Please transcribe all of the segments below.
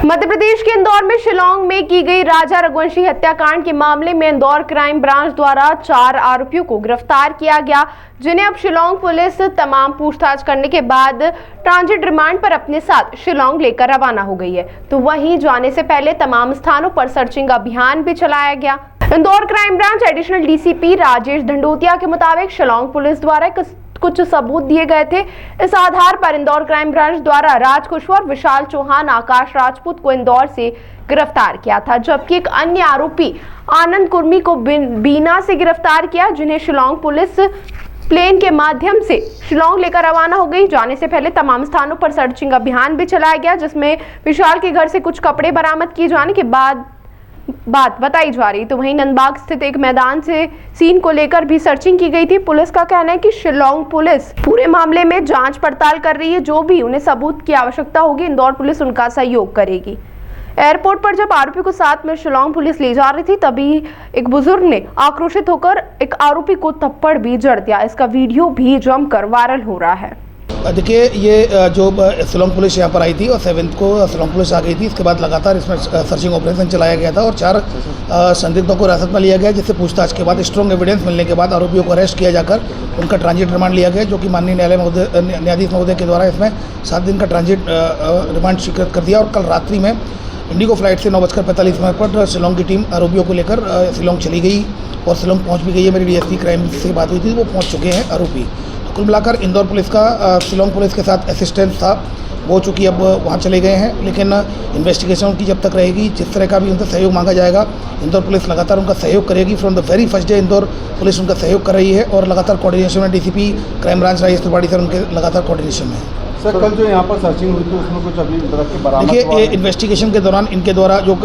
मध्य प्रदेश के इंदौर में शिलांग में की गई राजा रघुवंशी हत्याकांड के मामले में इंदौर क्राइम ब्रांच द्वारा 4 आरोपियों को गिरफ्तार किया गया, जिन्हें अब शिलांग पुलिस तमाम पूछताछ करने के बाद ट्रांजिट रिमांड पर अपने साथ शिलांग लेकर रवाना हो गई है। तो वहीं जाने से पहले तमाम स्थानों पर सर्चिंग अभियान भी चलाया गया। Indore crime branch additional DCP Rajesh Dhandotiya के मुताबिक शिलांग पुलिस द्वारा कुछ सबूत दिए गए थे। इस आधार पर इंदौर क्राइम ब्रांच द्वारा राज कुशवाहा, विशाल चौहान, आकाश राजपूत को इंदौर से गिरफ्तार किया था, जबकि एक अन्य आरोपी आनंद कुर्मी को बीना से गिरफ्तार किया, जिन्हें शिलांग पुलिस प्लेन के माध्यम से शिलांग लेकर रवाना हो गई। जाने से पहले तमाम स्थानों पर सर्चिंग अभियान भी चलाया गया, जिसमें विशाल के घर से कुछ कपड़े बरामद किए जाने के बाद बात बताई जा रही। तो वहीं नंदबाग स्थित एक मैदान से सीन को लेकर भी सर्चिंग की गई थी। पुलिस का कहना है कि शिलांग पुलिस पूरे मामले में जांच पड़ताल कर रही है। जो भी उन्हें सबूत की आवश्यकता होगी, इंदौर पुलिस उनका सहयोग करेगी। एयरपोर्ट पर जब आरोपी को साथ में शिलांग पुलिस ले जा रही थी, तभी एक बुजुर्ग ने आक्रोशित होकर एक आरोपी को थप्पड़ भी जड़ दिया। इसका वीडियो भी जमकर वायरल हो रहा है। देखिए, ये जो शिलांग पुलिस यहाँ पर आई थी और 7 को शिलांग पुलिस आ गई थी। इसके बाद लगातार इसमें सर्चिंग ऑपरेशन चलाया गया था और 4 संदिग्धों को हिरासत में लिया गया, जिससे पूछताछ के बाद स्ट्रॉन्ग एविडेंस मिलने के बाद आरोपियों को अरेस्ट किया जाकर उनका ट्रांजिट रिमांड लिया गया, जो कि माननीय न्यायाधीश महोदय के द्वारा इसमें 7 दिन का ट्रांजिट रिमांड स्वीकृत कर दिया। और कल रात्रि में इंडिगो फ्लाइट से 9:45 पर शिलांग की टीम आरोपियों को लेकर शिलांग चली गई और शिलांग पहुँच भी गई है। मेरी डीएसपी क्राइम से बात हुई थी, वो पहुँच चुके हैं आरोपी। कुल मिलाकर इंदौर पुलिस का शिलांग पुलिस के साथ असिस्टेंस था, वो चूँकि अब वहाँ चले गए हैं, लेकिन इन्वेस्टिगेशन उनकी जब तक रहेगी, जिस तरह का भी उनसे सहयोग मांगा जाएगा, इंदौर पुलिस लगातार उनका सहयोग करेगी। From the very first day Indore police उनका सहयोग कर रही है और लगातार कोऑर्डिनेशन में DCP crime branch Rajesh Tripathi sir उनके लगातार कोऑर्डिनेशन में है। सर, कल जो यहाँ पर सर्चिंग हुई थी उसमें कुछ अभी तरह के बरामद? देखिए, इन्वेस्टिगेशन के दौरान इनके द्वारा जो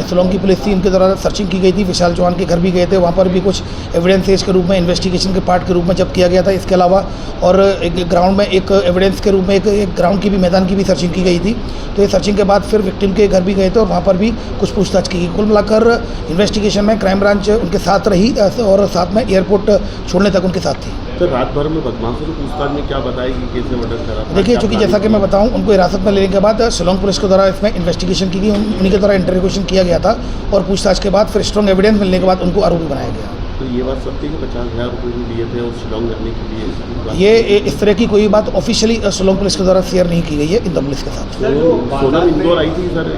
शिलांग की पुलिस थी, इनके द्वारा सर्चिंग की गई थी। विशाल चौहान के घर भी गए थे, वहाँ पर भी कुछ एविडेंसेज के रूप में इन्वेस्टिगेशन के पार्ट के रूप में जब किया गया था। इसके अलावा और एक ग्राउंड में एक एविडेंस के रूप में एक ग्राउंड की भी, मैदान की भी सर्चिंग की गई थी। तो ये सर्चिंग के बाद फिर विक्टिम के घर भी गए थे और वहाँ पर भी कुछ पूछताछ की गई। कुल मिलाकर इन्वेस्टिगेशन में क्राइम ब्रांच उनके साथ रही और साथ में एयरपोर्ट छोड़ने तक उनके साथ थी। तो रात भर में बदमाशों की पूछताछ में क्या बताएगी, कैसे मर्डर करा? देखिए, चूँकि जैसा कि मैं बताऊं, उनको हिरासत में लेने के बाद शिलांग पुलिस के द्वारा इसमें इन्वेस्टिगेशन की गई, उन्हीं के द्वारा इंटरोगेशन किया गया था और पूछताछ के बाद फिर स्ट्रॉन्ग एविडेंस मिलने के बाद उनको आरोपी बनाया गया। तो ये बात सत्य है 50,000 रुपये भी दिए थे और शिलांग करने के लिए? ये इस तरह की कोई बात ऑफिशियली शिलांग पुलिस के द्वारा शेयर नहीं की गई है इंदौर पुलिस के साथ। सोनम इंदौर आई थी सर?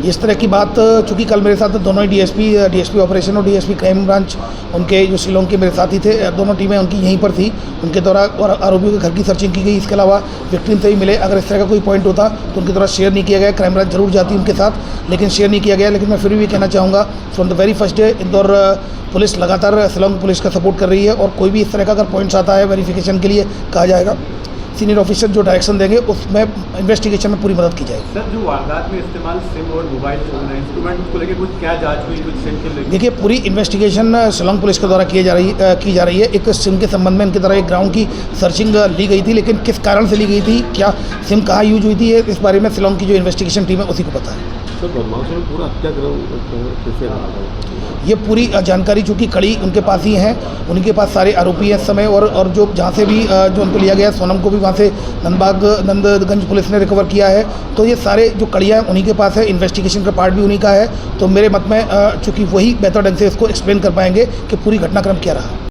इस तरह की बात चूँकि कल मेरे साथ दोनों ही डीएसपी ऑपरेशन और डीएसपी क्राइम ब्रांच, उनके जो शिलांग के मेरे साथी थे, दोनों टीमें उनकी यहीं पर थी। उनके द्वारा और आरोपियों के घर की सर्चिंग की गई। इसके अलावा विक्टिम से भी मिले। अगर इस तरह का कोई पॉइंट होता तो उनके द्वारा शेयर नहीं किया गया। क्राइम ब्रांच जरूर जाती उनके साथ, लेकिन शेयर नहीं किया गया। लेकिन मैं फिर भी कहना चाहूँगा, from the very first day Indore police लगातार शिलांग पुलिस का सपोर्ट कर रही है और कोई भी इस तरह का अगर पॉइंट्स आता है वेरिफिकेशन के लिए कहा जाएगा, सीनियर ऑफिसर जो डायरेक्शन देंगे उसमें इन्वेस्टिगेशन में पूरी मदद की जाएगी। सर, जो वारदात में इस्तेमाल सिम और मोबाइल इंस्ट्रूमेंट को लेकर कुछ क्या जांच हुई, कुछ सिम के लेकर? देखिए, पूरी इन्वेस्टिगेशन शिलांग पुलिस के द्वारा की जा रही है। एक सिम के संबंध में इनके द्वारा एक ग्राउंड की सर्चिंग ली गई थी, लेकिन किस कारण से ली गई थी, क्या सिम कहाँ यूज हुई थी, इस बारे में शिलांग की जो इन्वेस्टिगेशन टीम है उसी को पता है। सर, बदमाशों ने पूरा हत्याग्रह कैसे रहा? ये पूरी जानकारी चूँकि कड़ी उनके पास ही है, उनके पास सारे आरोपी हैं इस समय और जो जहाँ से भी जो उनको लिया गया, सोनम को भी वहाँ से नंदगंज पुलिस ने रिकवर किया है। तो ये सारे जो कड़ियाँ उन्हीं के पास है, इन्वेस्टिगेशन का पार्ट भी उन्हीं का है। तो मेरे मत में चूँकि वही बेहतर ढंग से इसको एक्सप्लेन कर पाएंगे कि पूरी घटनाक्रम क्या रहा।